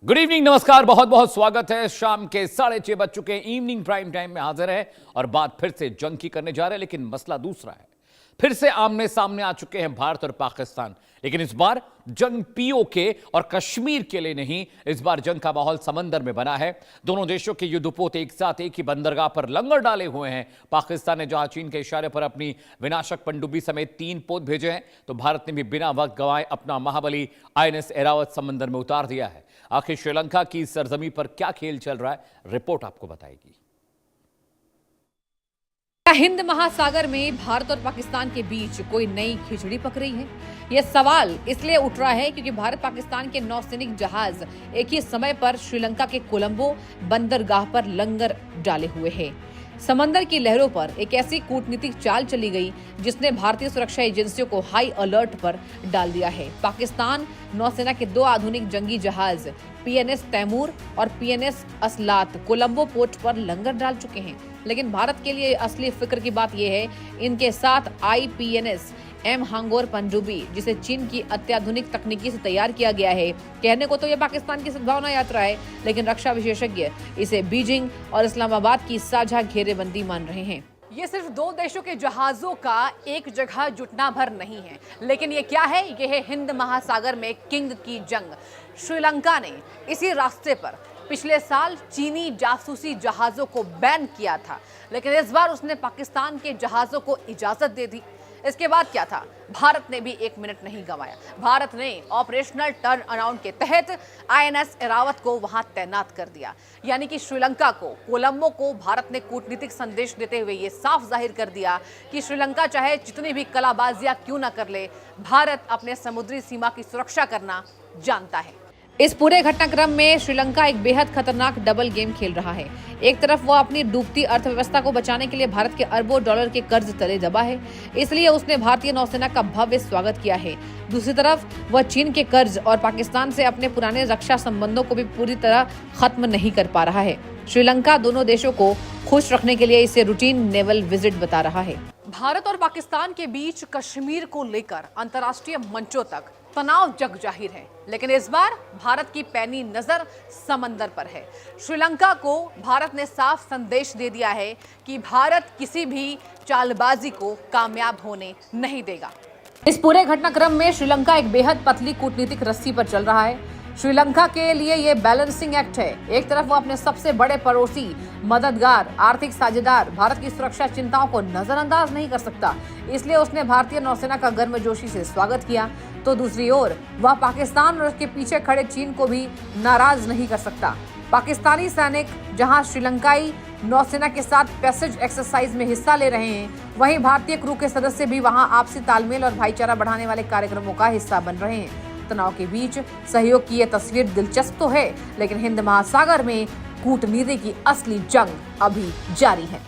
Good evening, नमस्कार, बहुत बहुत स्वागत है। शाम के 6:30 बज चुके हैं। इवनिंग प्राइम टाइम में हाजिर है और बात फिर से जंग की करने जा रहे हैं, लेकिन मसला दूसरा है। फिर से आमने सामने आ चुके हैं भारत और पाकिस्तान, लेकिन इस बार जंग पीओके और कश्मीर के लिए नहीं। इस बार जंग का माहौल समंदर में बना है। दोनों देशों के युद्धपोत एक साथ एक ही बंदरगाह पर लंगर डाले हुए हैं। पाकिस्तान ने जहां चीन के इशारे पर अपनी विनाशक पनडुब्बी समेत 3 पोत भेजे हैं, तो भारत ने भी बिना वक्त गंवाए अपना महाबली INS एरावत समंदर में उतार दिया है। आखिर श्रीलंका की सरजमी पर क्या खेल चल रहा है, रिपोर्ट आपको बताएगी। हिंद महासागर में भारत और पाकिस्तान के बीच कोई नई खिचड़ी पक रही है। यह सवाल इसलिए उठ रहा है क्योंकि भारत पाकिस्तान के नौसैनिक जहाज एक ही समय पर श्रीलंका के कोलंबो बंदरगाह पर लंगर डाले हुए हैं। समंदर की लहरों पर एक ऐसी कूटनीतिक चाल चली गई जिसने भारतीय सुरक्षा एजेंसियों को हाई अलर्ट पर डाल दिया है। पाकिस्तान नौसेना के 2 आधुनिक जंगी जहाज PNS तैमूर और PNS असलात कोलंबो पोर्ट पर लंगर डाल चुके हैं, लेकिन भारत के लिए असली फिक्र की बात यह है, इनके साथ IPNS M हांगोर पनडुब्बी, जिसे चीन की अत्याधुनिक तकनीकी से तैयार किया गया है। कहने को तो यह पाकिस्तान की सद्भावना यात्रा है, लेकिन रक्षा विशेषज्ञ इसे बीजिंग और इस्लामाबाद की साझा घेरेबंदी मान रहे हैं। ये सिर्फ 2 देशों के जहाजों का एक जगह जुटना भर नहीं है, लेकिन ये क्या है? ये है हिंद महासागर में किंग की जंग। श्रीलंका ने इसी रास्ते पर पिछले साल चीनी जासूसी जहाजों को बैन किया था, लेकिन इस बार उसने पाकिस्तान के जहाजों को इजाजत दे दी। इसके बाद क्या था? भारत ने भी 1 मिनट नहीं गंवाया। भारत ने ऑपरेशनल टर्न अराउंड के तहत INS एरावत को वहां तैनात कर दिया। यानी कि श्रीलंका को, कोलंबो को भारत ने कूटनीतिक संदेश देते हुए ये साफ जाहिर कर दिया कि श्रीलंका चाहे जितनी भी कलाबाजियां क्यों ना कर ले, भारत अपने समुद्री सीमा की सुरक्षा करना जानता है। इस पूरे घटनाक्रम में श्रीलंका एक बेहद खतरनाक डबल गेम खेल रहा है। एक तरफ वह अपनी डूबती अर्थव्यवस्था को बचाने के लिए भारत के अरबों डॉलर के कर्ज तले दबा है, इसलिए उसने भारतीय नौसेना का भव्य स्वागत किया है। दूसरी तरफ वह चीन के कर्ज और पाकिस्तान से अपने पुराने रक्षा संबंधों को भी पूरी तरह खत्म नहीं कर पा रहा है। श्रीलंका दोनों देशों को खुश रखने के लिए इसे रूटीन नेवल विजिट बता रहा है। भारत और पाकिस्तान के बीच कश्मीर को लेकर अंतर्राष्ट्रीय मंचों तक तनाव जग जाहिर है, लेकिन इस बार भारत की पैनी नजर समंदर पर है। श्रीलंका को भारत ने साफ संदेश दे दिया है कि भारत किसी भी चालबाजी को कामयाब होने नहीं देगा। इस पूरे घटनाक्रम में श्रीलंका एक बेहद पतली कूटनीतिक रस्सी पर चल रहा है। श्रीलंका के लिए ये बैलेंसिंग एक्ट है। एक तरफ वो अपने सबसे बड़े पड़ोसी, मददगार, आर्थिक साझेदार भारत की सुरक्षा चिंताओं को नजरअंदाज नहीं कर सकता, इसलिए उसने भारतीय नौसेना का गर्मजोशी से स्वागत किया। तो दूसरी ओर वह पाकिस्तान और उसके पीछे खड़े चीन को भी नाराज नहीं कर सकता। पाकिस्तानी सैनिक जहां श्रीलंकाई नौसेना के साथ पैसेज एक्सरसाइज में हिस्सा ले रहे हैं, वहीं भारतीय क्रू के सदस्य भी वहां आपसी तालमेल और भाईचारा बढ़ाने वाले कार्यक्रमों का हिस्सा बन रहे हैं। तनाव के बीच सहयोग की यह तस्वीर दिलचस्प तो है, लेकिन हिंद महासागर में कूटनीति की असली जंग अभी जारी है।